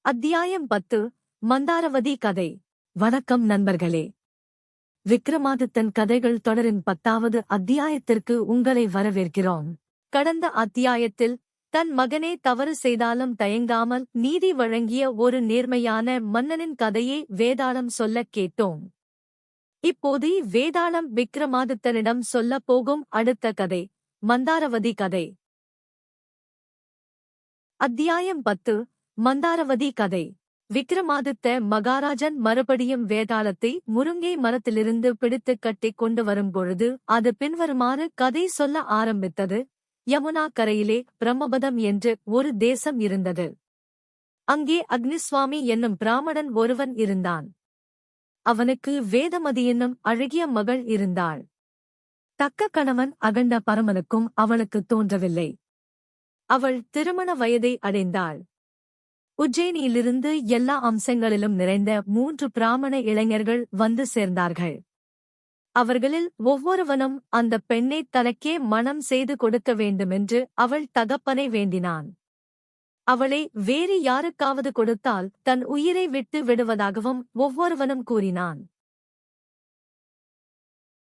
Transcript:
அத்தியாயம் 10 மந்தாரவதி கதை. வணக்கம் நண்பர்களே. விக்ரமாதித்தன் கதைகள் தொடரின் 10வது அத்தியாயத்திற்கு உங்களை வரவேற்கிறோம். கடந்த அத்தியாயத்தில் தன் மகனே தவறு செய்தாலும் தயங்காமல் நீதி வழங்கிய ஒரு நேர்மையான மன்னனின் கதையை வேதாளம் சொல்லக் கேட்டோம். இப்போது வேதாளம் விக்ரமாதித்தனிடம் சொல்லப் போகும் அடுத்த கதை மந்தாரவதி கதை. அத்தியாயம் 10 மந்தாரவதி கதை. விக்ரமாதித்த மகாராஜன் மறுபடியும் வேதாளத்தை முருங்கை மரத்திலிருந்து பிடித்துக் கட்டிக் கொண்டு வரும்பொழுது அது பின்வருமாறு கதை சொல்ல ஆரம்பித்தது. யமுனா கரையிலே பிரம்மபதம் என்று ஒரு தேசம் இருந்தது. அங்கே அக்னிசுவாமி என்னும் பிராமணன் ஒருவன் இருந்தான். அவனுக்கு வேதமதி என்னும் அழகிய மகள் இருந்தாள். தக்க கணவன் அகண்ட பரமனுக்கும் அவளுக்கு தோன்றவில்லை. அவள் திருமண வயதை அடைந்தாள். உஜ்ஜயினியிலிருந்து எல்லா அம்சங்களிலும் நிறைந்த 3 பிராமண இளைஞர்கள் வந்து சேர்ந்தார்கள். அவர்களில் ஒவ்வொருவனும் அந்த பெண்ணை தனக்கே மணம் செய்து கொடுக்க வேண்டுமென்று அவள் தகப்பனை வேண்டினான். அவளை வேறு யாருக்காவது கொடுத்தால் தன் உயிரை விட்டு விடுவதாகவும் ஒவ்வொருவனும் கூறினான்.